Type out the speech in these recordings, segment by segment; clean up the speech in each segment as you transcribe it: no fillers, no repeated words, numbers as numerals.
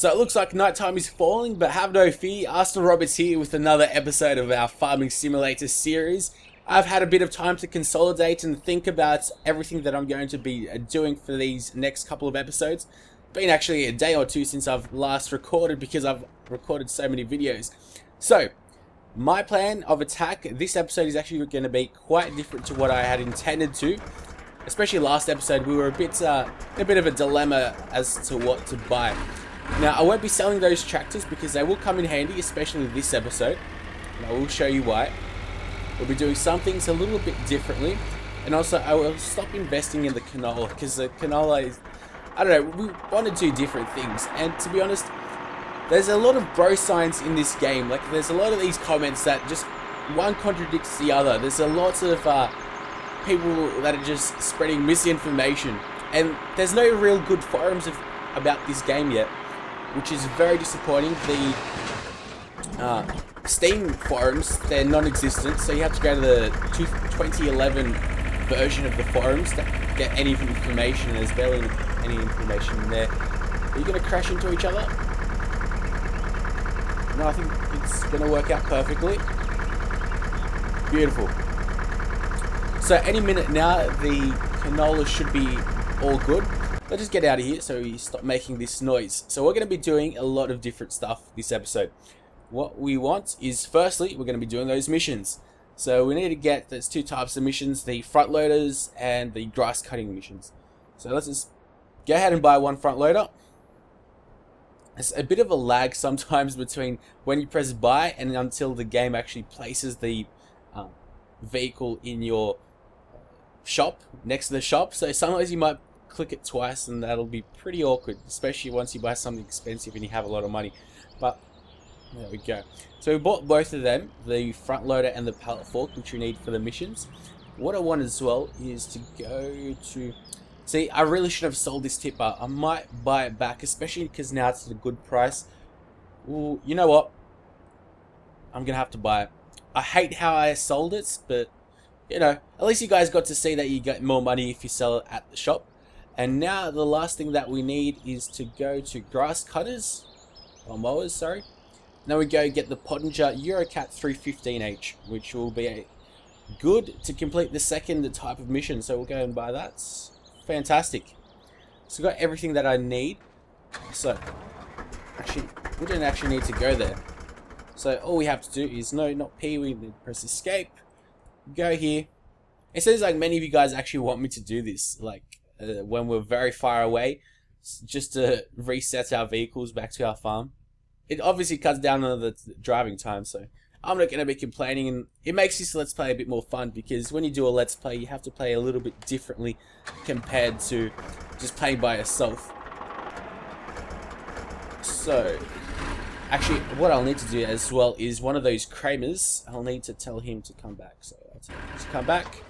So it looks like nighttime is falling, but have no fear, Arsenalrobert's here with another episode of our Farming Simulator series. I've had a bit of time to consolidate and think about everything that I'm going to be doing for these next couple of episodes. Been actually a day or two since I've last recorded because I've recorded so many videos. So, my plan of attack, this episode is actually going to be quite different to what I had intended to. Especially last episode, we were a bit of a dilemma as to what to buy. Now, I won't be selling those tractors because they will come in handy, especially this episode. And I will show you why. We'll be doing some things a little bit differently. And also, I will stop investing in the canola because the canola is... I don't know, we want to do different things. And to be honest, there's a lot of bro science in this game. Like, there's a lot of these comments that just one contradicts the other. There's a lot of people that are just spreading misinformation. And there's no real good forums about this game yet, which is very disappointing. The Steam forums, they're non-existent, so you have to go to the 2011 version of the forums to get any information, and there's barely any information in there. Are you going to crash into each other? No, I think it's going to work out perfectly. Beautiful. So any minute now, the canola should be all good. Let's just get out of here so we stop making this noise. So we're going to be doing a lot of different stuff this episode. What we want is, firstly, we're going to be doing those missions. So we need to get, there's two types of missions, the front loaders and the grass cutting missions. So let's just go ahead and buy one front loader. There's a bit of a lag sometimes between when you press buy and until the game actually places the vehicle in your shop, next to the shop. So sometimes you might click it twice and that'll be pretty awkward, especially once you buy something expensive and you have a lot of money. But there we go. So we bought both of them, the front loader and the pallet fork, which we need for the missions. What I want as well is to go to... See, I really should have sold this tipper. I might buy it back, especially because now it's at a good price. Ooh, you know what? I'm going to have to buy it. I hate how I sold it, but, you know, at least you guys got to see that you get more money if you sell it at the shop. And now the last thing that we need is to go to grass cutters, or mowers, sorry. Now we go get the Pottinger Eurocat 315H, which will be good to complete the second type of mission. So we'll go and buy that. Fantastic. So I've got everything that I need. So, actually, we don't actually need to go there. So all we have to do is, no, not P, we need to press escape. Go here. It seems like many of you guys actually want me to do this, like when we're very far away, just to reset our vehicles back to our farm. It obviously cuts down on the driving time, so I'm not going to be complaining, and it makes this Let's Play a bit more fun, because when you do a Let's Play, you have to play a little bit differently compared to just playing by yourself. So, actually, what I'll need to do as well is one of those Kramers, I'll need to tell him to come back. So I'll tell him to come back.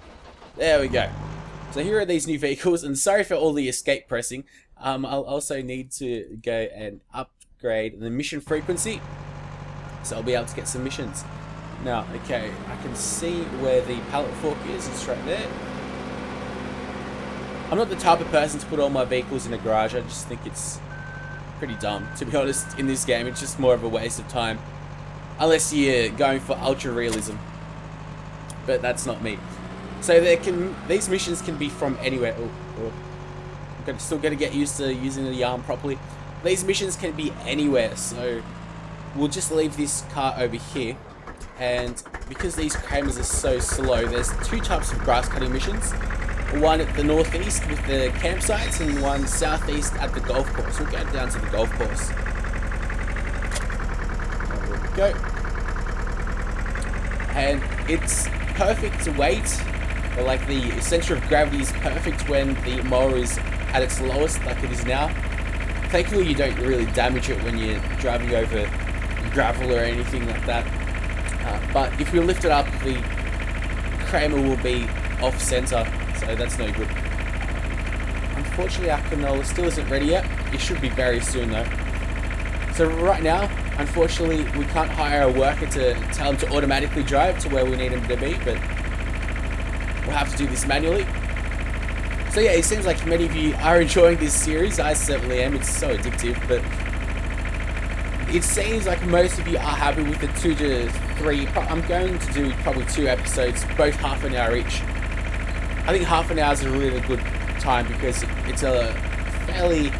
There we go. So here are these new vehicles, and sorry for all the escape pressing. I'll also need to go and upgrade the mission frequency, so I'll be able to get some missions. Now, okay, I can see where the pallet fork is. It's right there. I'm not the type of person to put all my vehicles in a garage. I just think it's pretty dumb, to be honest. In this game, it's just more of a waste of time, unless you're going for ultra realism. But that's not me. So these missions can be from anywhere. I'm still going to get used to using the arm properly. These missions can be anywhere, so we'll just leave this car over here. And because these Kramers are so slow, there's two types of grass cutting missions. One at the northeast with the campsites, and one southeast at the golf course. We'll go down to the golf course. There we go. And it's perfect to wait. But like, the center of gravity is perfect when the mower is at its lowest, like it is now. Thankfully, you don't really damage it when you're driving over gravel or anything like that. But if we lift it up, the Kramer will be off center, so that's no good. Unfortunately, our canola still isn't ready yet. It should be very soon though. So right now, unfortunately, we can't hire a worker to tell him to automatically drive to where we need him to be, but we'll have to do this manually. So yeah, it seems like many of you are enjoying this series. I certainly am. It's so addictive, but it seems like most of you are happy with the 2 to 3. I'm going to do probably 2 episodes, both half an hour each. I think half an hour is a really good time because it's a fairly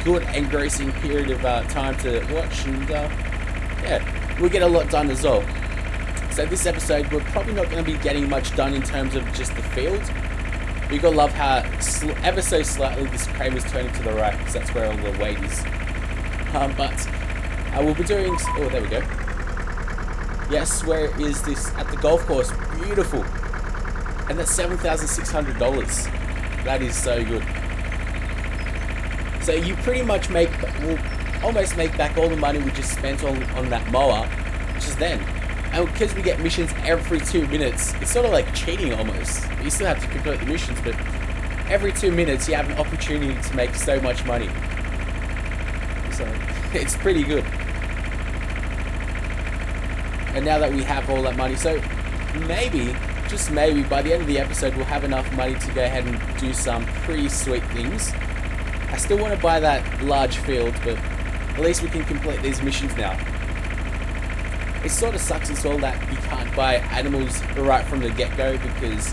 good engrossing period of time to watch, and yeah, we'll get a lot done as well. So this episode, we're probably not going to be getting much done in terms of just the field. You gotta love how ever so slightly this Kramer's turning to the right, because that's where all the weight is. But we'll be doing. Oh, there we go. Yes, where is this? At the golf course. Beautiful. And that's $7,600. That is so good. So you pretty much will almost make back all the money we just spent on that mower just then. And because we get missions every 2 minutes, it's sort of like cheating almost. You still have to complete the missions, but every 2 minutes you have an opportunity to make so much money. So it's pretty good. And now that we have all that money, so maybe, just maybe, by the end of the episode we'll have enough money to go ahead and do some pretty sweet things. I still want to buy that large field, but at least we can complete these missions now. It sort of sucks as well that you can't buy animals right from the get-go because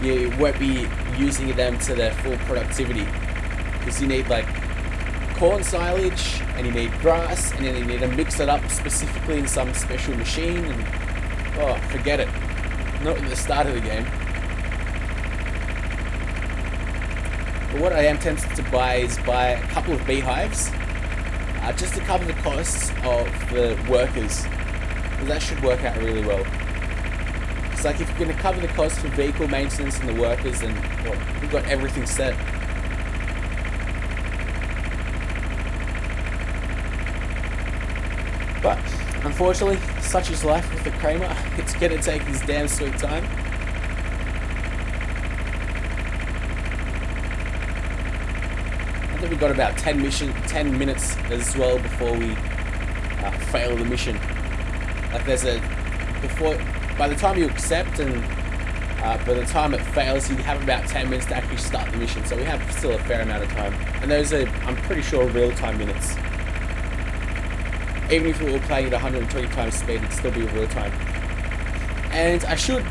you won't be using them to their full productivity. Because you need like corn silage, and you need grass, and then you need to mix it up specifically in some special machine, and oh, forget it. Not at the start of the game. But what I am tempted to buy is buy a couple of beehives, just to cover the costs of the workers. That should work out really well. It's like if you're going to cover the cost for vehicle maintenance and the workers, then well, we've got everything set. But unfortunately, such is life with the Kramer. It's going to take his damn sweet time. I think we've got about 10 minutes as well before we fail the mission. Like by the time you accept and by the time it fails, you have about 10 minutes to actually start the mission. So we have still a fair amount of time. And those are, I'm pretty sure, real-time minutes. Even if we were playing at 120 times speed, it'd still be real-time. And I should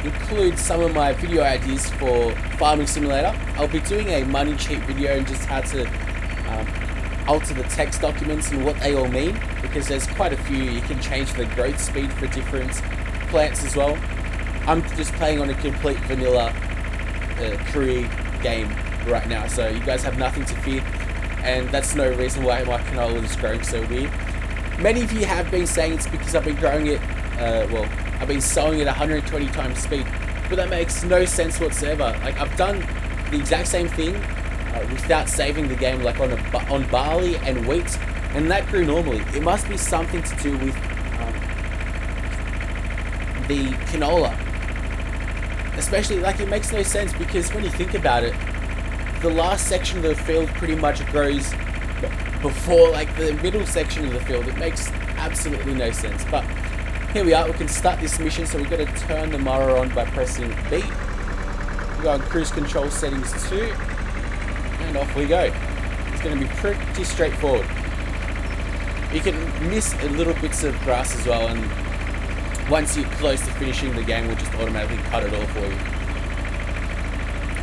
include some of my video ideas for Farming Simulator. I'll be doing a money cheat video and just how to alter the text documents and what they all mean, because there's quite a few. You can change the growth speed for different plants as well. I'm just playing on a complete vanilla career game right now, so you guys have nothing to fear, and that's no reason why my canola is growing so weird. Many of you have been saying it's because I've been growing it, I've been sowing it 120 times speed, but that makes no sense whatsoever. Like, I've done the exact same thing without saving the game, like on barley and wheat, and that grew normally. It must be something to do with the canola. Especially, like, it makes no sense because when you think about it, the last section of the field pretty much grows before, like, the middle section of the field. It makes absolutely no sense. But here we are. We can start this mission. So we've got to turn the mower on by pressing B. We go on cruise control settings 2. And off we go. It's going to be pretty straightforward. You can miss little bits of grass as well, and once you're close to finishing the game, we'll just automatically cut it all for you.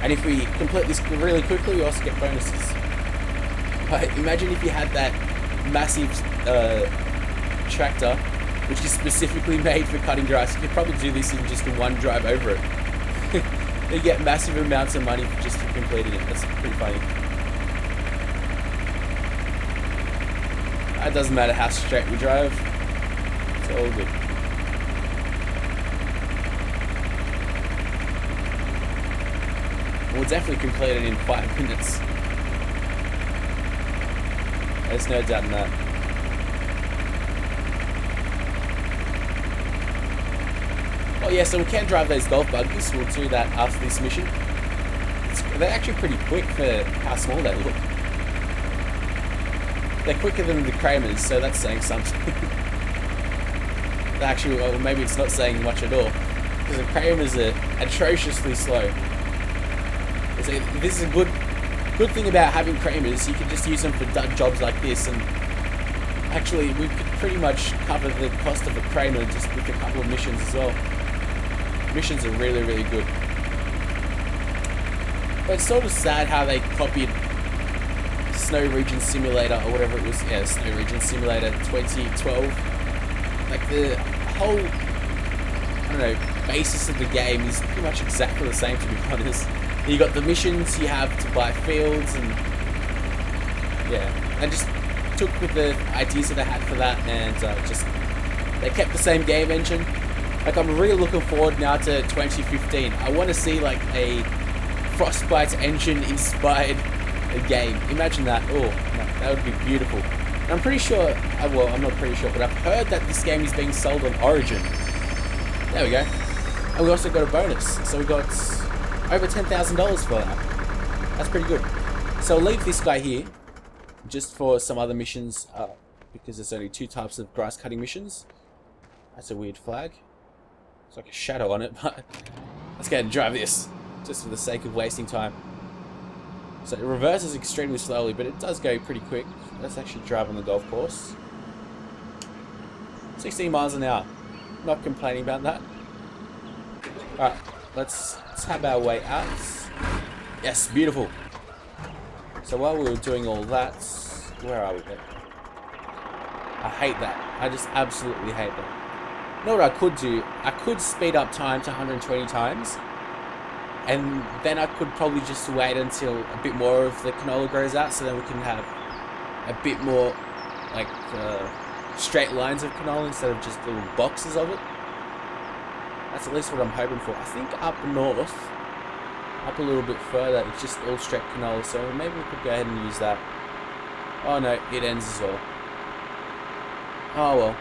And if we complete this really quickly, we also get bonuses. But imagine if you had that massive tractor, which is specifically made for cutting grass. You could probably do this in just one drive over it. You get massive amounts of money just for completing it. That's pretty funny. It doesn't matter how straight we drive. It's all good. We'll definitely complete it in 5 minutes. There's no doubt in that. Oh yeah, so we can drive those golf buggies. We'll do that after this mission. They're actually pretty quick for how small they look. They're quicker than the Kramers, so that's saying something. Actually, well, maybe it's not saying much at all, because the Kramers are atrociously slow. This is a good thing about having Kramers. You can just use them for jobs like this, and Actually, we could pretty much cover the cost of a Kramer just with a couple of missions as well. Missions are really, really good. But it's sort of sad how they copied Snow Region Simulator, or whatever it was. Yeah, Snow Region Simulator 2012. Like, the whole, I don't know, basis of the game is pretty much exactly the same, to be honest. You got the missions, you have to buy fields, and yeah, I just took with the ideas that I had for that, and just they kept the same game engine. Like, I'm really looking forward now to 2015. I want to see like a Frostbite engine inspired game. Imagine that. Oh, no, that would be beautiful. And I'm pretty sure, well, I'm not pretty sure, but I've heard that this game is being sold on Origin. There we go. And we also got a bonus. So we got over $10,000 for that. That's pretty good. So I'll leave this guy here just for some other missions, because there's only 2 types of grass cutting missions. That's a weird flag. It's like a shadow on it, but let's go ahead and drive this just for the sake of wasting time. So it reverses extremely slowly, but it does go pretty quick. Let's actually drive on the golf course. 16 miles an hour. Not complaining about that. Alright, let's tab our way out. Yes, beautiful. So while we were doing all that, where are we then? I hate that. I just absolutely hate that. You know what I could do? I could speed up time to 120 times. And then I could probably just wait until a bit more of the canola grows out, so then we can have a bit more like straight lines of canola instead of just little boxes of it. That's at least what I'm hoping for. I think up north, up a little bit further, it's just all straight canola, so maybe we could go ahead and use that. Oh no, it ends as well. Oh well.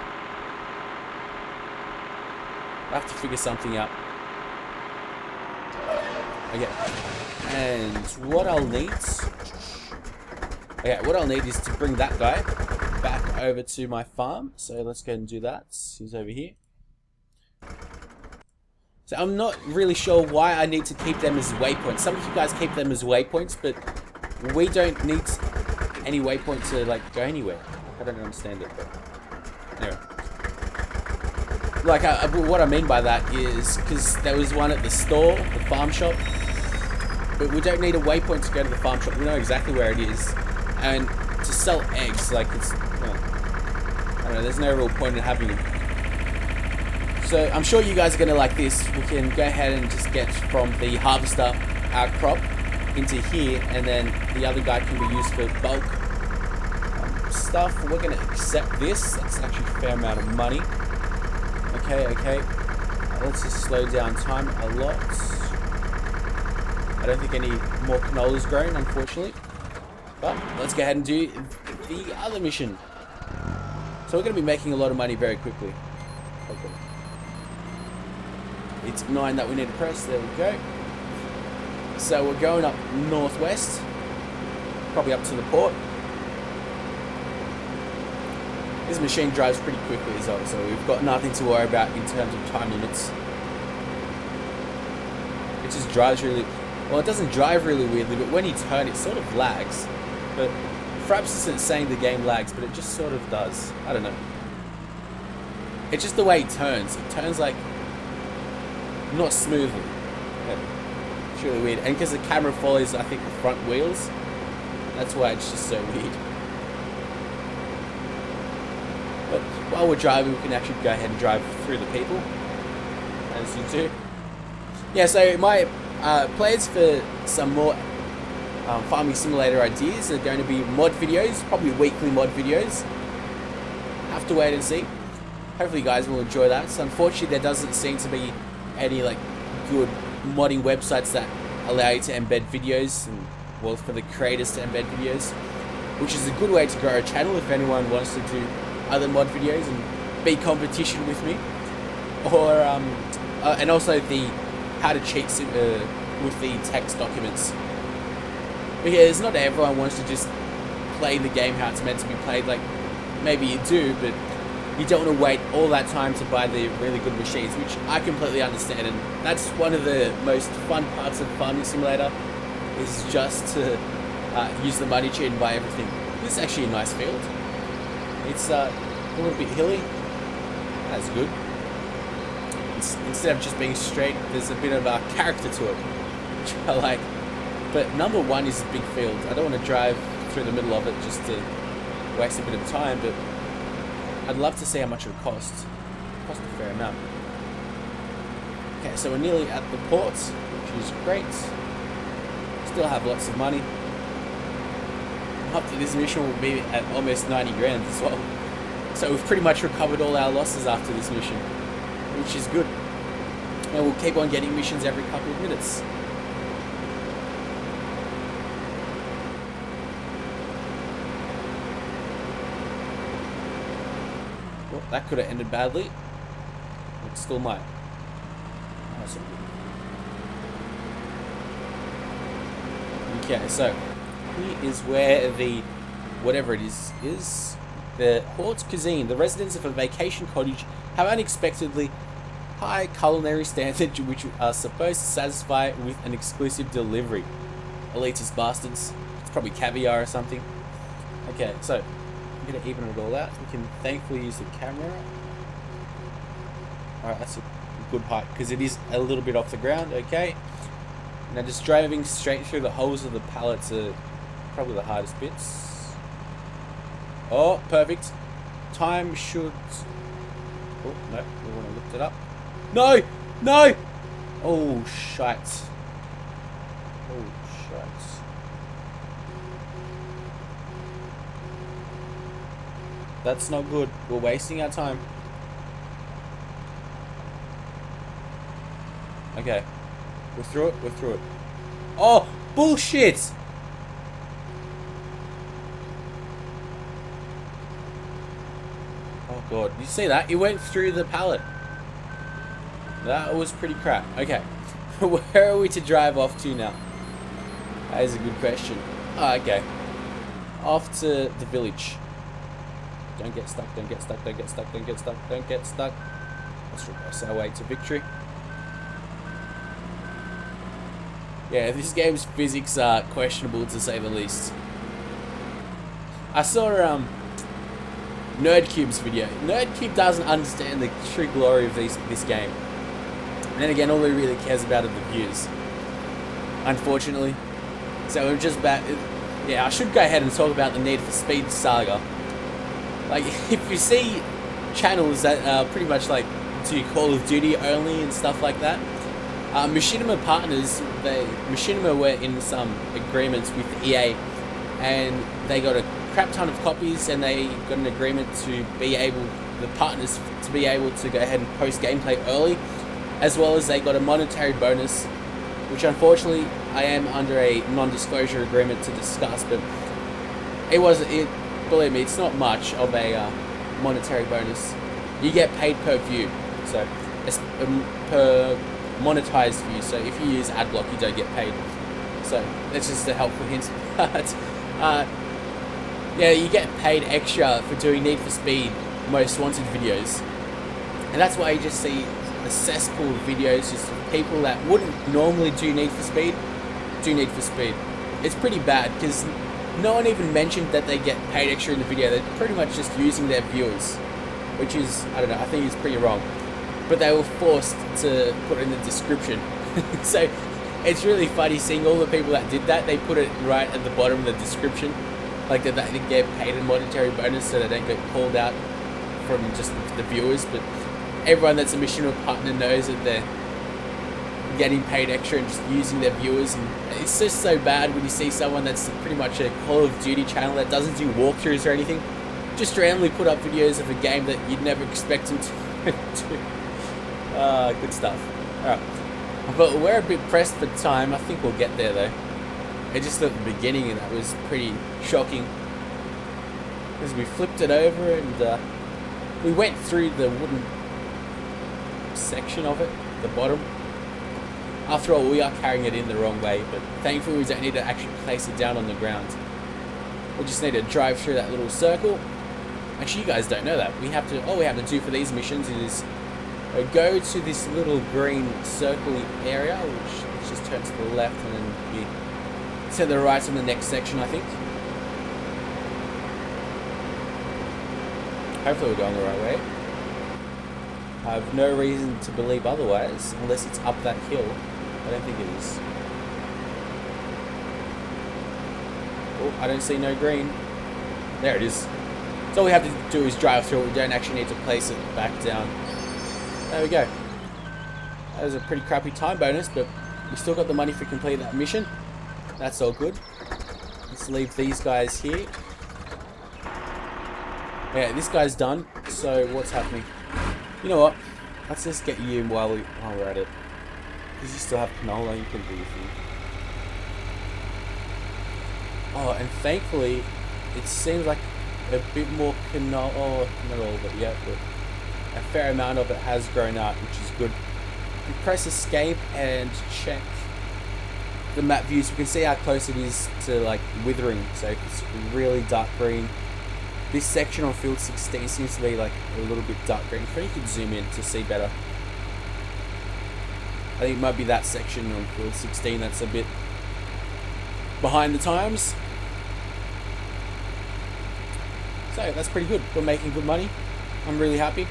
I have to figure something out. Okay, and what I'll need... Okay, what I'll need is to bring that guy back over to my farm. So let's go and do that. He's over here. So I'm not really sure why I need to keep them as waypoints. Some of you guys keep them as waypoints, but we don't need any waypoint to like go anywhere. I don't understand it, but anyway. Like, what I mean by that is, because there was one at the store, the farm shop, but we don't need a waypoint to go to the farm shop. We know exactly where it is. And to sell eggs, like, it's, well, I don't know, there's no real point in having them. So I'm sure you guys are going to like this. We can go ahead and just get from the harvester our crop into here, and then the other guy can be used for bulk stuff. We're going to accept this. That's actually a fair amount of money. Okay. Let's just slow down time a lot. I don't think any more canola is grown, unfortunately. But let's go ahead and do the other mission. So we're going to be making a lot of money very quickly. Okay. It's 9 that we need to press. There we go. So we're going up northwest, probably up to the port. This machine drives pretty quickly as well, so we've got nothing to worry about in terms of time limits. It just drives really... Well, it doesn't drive really weirdly, but when you turn, it sort of lags. But Fraps isn't saying the game lags, but it just sort of does. I don't know. It's just the way it turns. It turns like... not smoothly. Yeah. It's really weird. And because the camera follows, I think, the front wheels, that's why it's just so weird. But while we're driving, we can actually go ahead and drive through the people, as you do. Yeah, so my plans for some more farming simulator ideas are going to be mod videos, probably weekly mod videos. Have to wait and see. Hopefully you guys will enjoy that. So unfortunately there doesn't seem to be any like good modding websites that allow you to embed videos, and well, for the creators to embed videos, which is a good way to grow a channel if anyone wants to do other mod videos and be competition with me. Or and also the how to cheat with the text documents, because not everyone wants to just play the game how it's meant to be played. Like, maybe you do, but you don't want to wait all that time to buy the really good machines, which I completely understand. And that's one of the most fun parts of Farming Simulator, is just to use the money tree and buy everything. This is actually a nice field. It's a little bit hilly. That's good. Instead of just being straight, there's a bit of character to it, which I like. But number one is a big field. I don't want to drive through the middle of it just to waste a bit of time, but I'd love to see how much it would cost. It cost a fair amount. Okay, so we're nearly at the port, which is great. Still have lots of money. Up to this mission will be at almost 90 grand as well. So we've pretty much recovered all our losses after this mission, which is good. And we'll keep on getting missions every couple of minutes. Well, that could have ended badly. It still might. That's okay, so here is where the whatever it is the Haute Cuisine. The residents of a vacation cottage have unexpectedly high culinary standards which are supposed to satisfy with an exclusive delivery. Elitist bastards. It's probably caviar or something. Okay, so I'm going to even it all out. We can thankfully use the camera. Alright, that's a good height because it is a little bit off the ground. Okay. Now just driving straight through the holes of the pallets are probably the hardest bits. Oh, perfect. Time should... Oh, no, we want to lift it up. No! No! Oh, shite. Oh, shite. That's not good. We're wasting our time. Okay. We're through it. We're through it. Oh, bullshit! Oh god, did you see that? It went through the pallet. That was pretty crap. Okay. Where are we to drive off to now? That is a good question. Oh, okay. Off to the village. Don't get stuck, don't get stuck, don't get stuck, don't get stuck, don't get stuck. Let's reverse our way to victory. Yeah, this game's physics are questionable to say the least. I saw NerdCube's video. NerdCube doesn't understand the true glory of this game. And then again, all he really cares about are the views. Unfortunately. So we're just about... Yeah, I should go ahead and talk about the Need for Speed saga. Like, if you see channels that are pretty much like do Call of Duty only and stuff like that, Machinima Partners, Machinima were in some agreements with EA, and they got a crap ton of copies, and they got an agreement to be able, the partners, to be able to go ahead and post gameplay early, as well as they got a monetary bonus, which unfortunately I am under a non-disclosure agreement to discuss, but believe me, it's not much of a monetary bonus. You get paid per view, so it's per monetized view. So if you use AdBlock, you don't get paid. So that's just a helpful hint. But yeah, you get paid extra for doing Need for Speed Most Wanted videos, and that's why you just see a cesspool of videos just of people that wouldn't normally do Need for Speed. It's pretty bad because no one even mentioned that they get paid extra in the video. They're pretty much just using their viewers, which is, I don't know, I think it's pretty wrong. But they were forced to put it in the description. So it's really funny seeing all the people that did that. They put it right at the bottom of the description, like that they get paid a monetary bonus so they don't get called out from just the viewers. But everyone that's a Machinima partner knows that they're getting paid extra and just using their viewers. And it's just so bad when you see someone that's pretty much a Call of Duty channel that doesn't do walkthroughs or anything, just randomly put up videos of a game that you'd never expect them to do. Good stuff. Alright, but we're a bit pressed for time. I think we'll get there though. It just at the beginning, and that was pretty shocking because we flipped it over and we went through the wooden section of it, the bottom. After all, we are carrying it in the wrong way, but thankfully we don't need to actually place it down on the ground. We just need to drive through that little circle. Actually, you guys don't know that. All we have to do for these missions is go to this little green circle area, which just turns to the left, and then be to the right in the next section, I think. Hopefully we're going the right way. I have no reason to believe otherwise, unless it's up that hill. I don't think it is. Oh, I don't see no green. There it is. So all we have to do is drive through it. We don't actually need to place it back down. There we go. That was a pretty crappy time bonus, but we still got the money for completing that mission. That's all good. Let's leave these guys here. Yeah, this guy's done. So what's happening? You know what? Let's just get you while we're at it. Because you still have canola, you can do your thing. Oh, and thankfully, it seems like a bit more canola. Oh, not all of it yet, but a fair amount of it has grown out, which is good. We press escape and check the map views. We can see how close it is to like withering. So it's really dark green. This section on field 16 seems to be like a little bit dark green. If you could zoom in to see better. I think it might be that section on field 16 that's a bit behind the times. So that's pretty good. We're making good money. I'm really happy.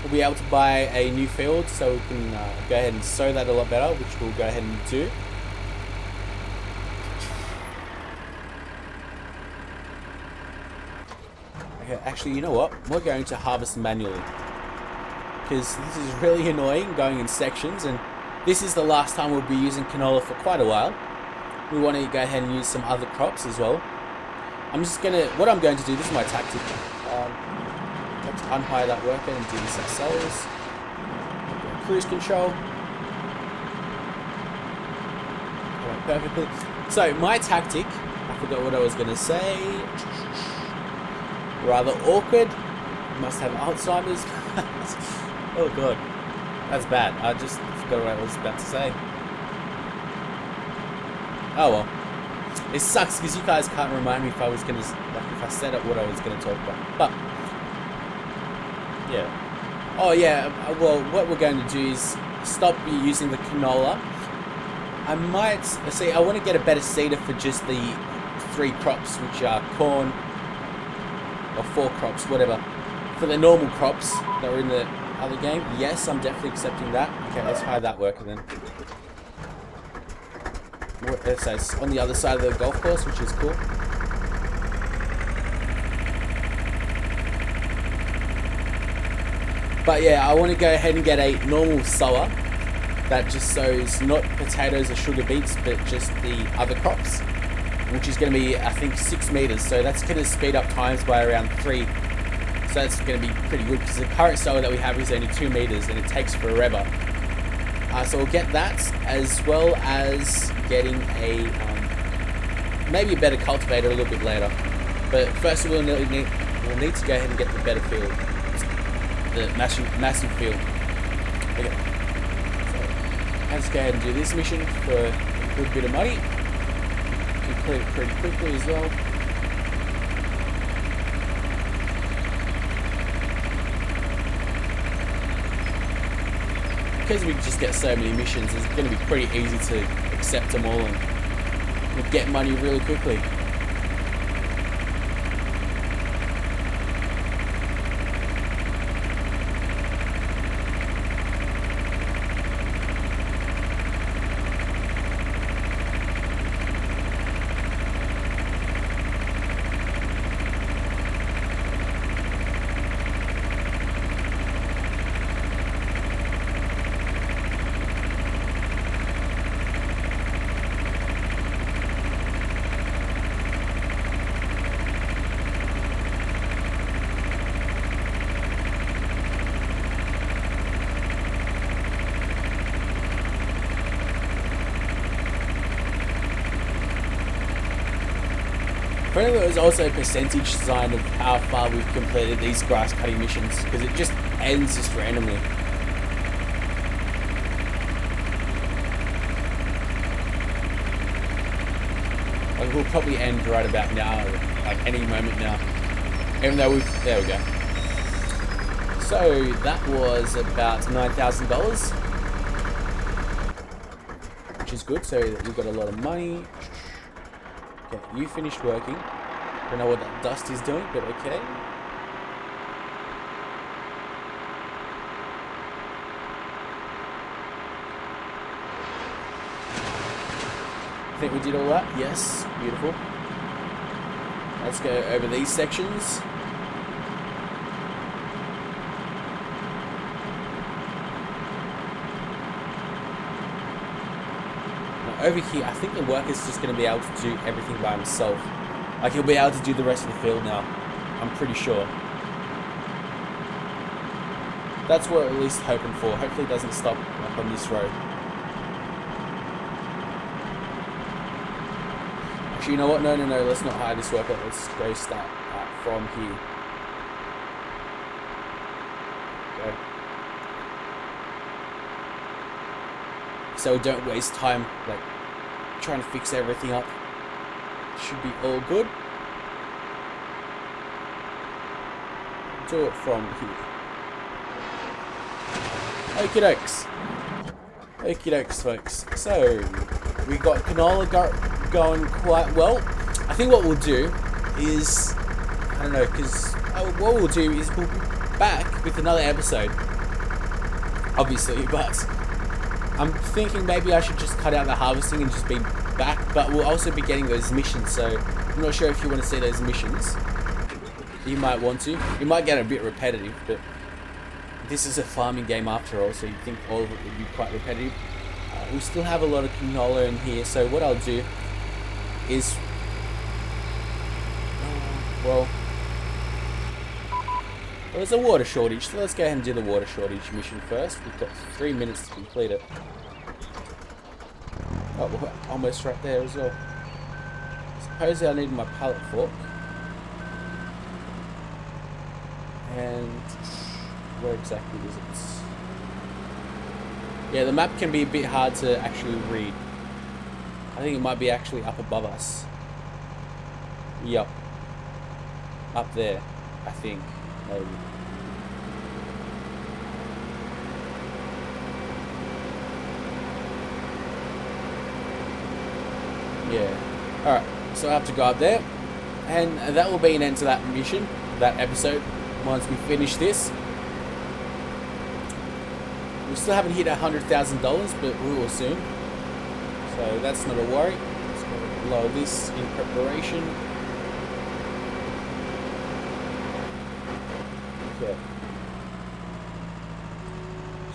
We'll be able to buy a new field, so we can go ahead and sow that a lot better, which we'll go ahead and do. Okay, actually, you know what? We're going to harvest manually, because this is really annoying going in sections, and this is the last time we'll be using canola for quite a while. We want to go ahead and use some other crops as well. What I'm going to do, this is my tactic. Let's unhire that worker and do this ourselves. Cruise control. Perfectly. So my tactic, I forgot what I was going to say. Rather awkward. Must have Alzheimer's. Oh god, that's bad. I just forgot what I was about to say. Oh well. It sucks because you guys can't remind me if I was gonna, like, if I set up what I was gonna talk about. But yeah. Oh yeah. Well, what we're going to do is stop using the canola. I might see. I want to get a better seeder for just the 3 crops, which are corn or 4 crops, whatever. For the normal crops that are in the other game, yes, I'm definitely accepting that. Okay, let's hire that worker then. So it's on the other side of the golf course, which is cool. But yeah, I want to go ahead and get a normal sower that just sows not potatoes or sugar beets, but just the other crops, which is going to be, I think, 6 meters. So that's going to speed up times by around 3. So that's going to be pretty good, because the current sower that we have is only 2 meters and it takes forever. So we'll get that, as well as getting a maybe a better cultivator a little bit later. But first we'll need to go ahead and get the better field, the massive field. Okay. So let's go ahead and do this mission for a good bit of money. Complete it pretty quickly as well. Because we just get so many missions, it's going to be pretty easy to accept them all and we'll get money really quickly. Apparently there was also a percentage sign of how far we've completed these grass cutting missions, because it just ends just randomly. Like, we'll probably end right about now, like any moment now. Even though we've, there we go. So that was about $9,000, which is good. So we've got a lot of money. Okay, you finished working. Don't know what that dust is doing, but okay. I think we did all that. Yes, beautiful. Let's go over these sections. Now over here, I think the worker's just going to be able to do everything by himself. Like, he'll be able to do the rest of the field now. I'm pretty sure. That's what we're at least hoping for. Hopefully it doesn't stop up on this road. Actually, you know what? No. Let's not hire this worker. Let's go start from here. Okay. So we don't waste time, like, trying to fix everything up. Should be all good. Do it from here. Okie dokes. Okie dokes, folks. So, we got canola going quite well. I think what we'll do is, I don't know, because what we'll do is we'll be back with another episode. Obviously, but I'm thinking maybe I should just cut out the harvesting and just be back. But we'll also be getting those missions, so I'm not sure if you want to see those missions. You might want to. You might get a bit repetitive, but this is a farming game after all, so you'd think all of it would be quite repetitive. We still have a lot of canola in here, so what I'll do is, well, there's a water shortage, so let's go ahead and do the water shortage mission first. We've got 3 minutes to complete it. Oh, we're almost right there as well. Suppose I need my pallet fork. And where exactly is it? Yeah, the map can be a bit hard to actually read. I think it might be actually up above us. Yup. Up there, I think, maybe. Yeah. Alright, so I have to go up there. And that will be an end to that mission, that episode, once we finish this. We still haven't hit $100,000, but we will soon. So that's not a worry. Let's go lower this in preparation. Okay.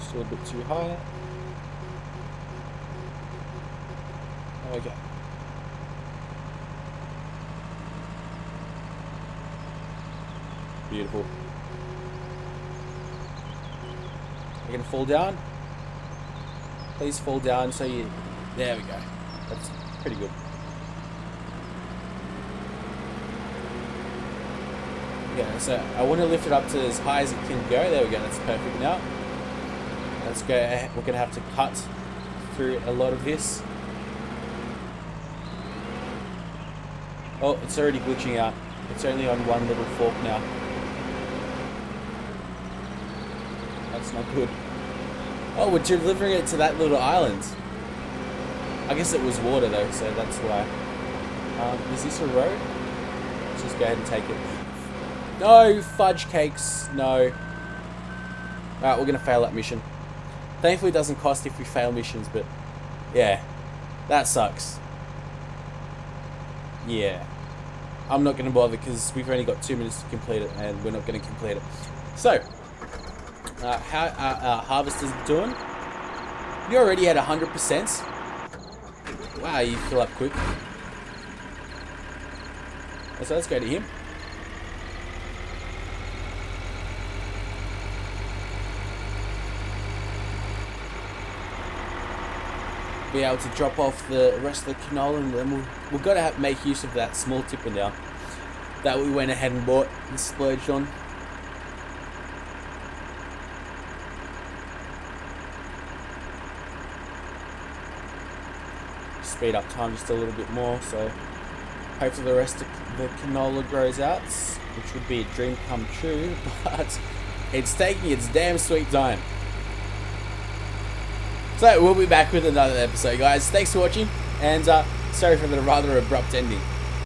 Still a bit too high. Okay. Beautiful. You're gonna fall down. Please fall down so you. There we go. That's pretty good. Yeah, so I want to lift it up to as high as it can go. There we go. That's perfect now. Let's go. We're gonna have to cut through a lot of this. Oh, it's already glitching out. It's only on one little fork now. That's not good. Oh, we're delivering it to that little island. I guess it was water though, so that's why. Is this a road? Let's just go ahead and take it. No, fudge cakes, no. Alright, we're gonna fail that mission. Thankfully it doesn't cost if we fail missions, but yeah, that sucks. Yeah. I'm not gonna bother because we've only got 2 minutes to complete it and we're not gonna complete it. So, how our harvester's doing? You already had 100%. Wow, you fill up quick. So let's go to him. Be able to drop off the rest of the canola, and then we've got to make use of that small tipper now that we went ahead and bought and splurged on. Speed up time just a little bit more, so hopefully the rest of the canola grows out, which would be a dream come true, but it's taking its damn sweet time. So we'll be back with another episode, guys. Thanks for watching, and sorry for the rather abrupt ending.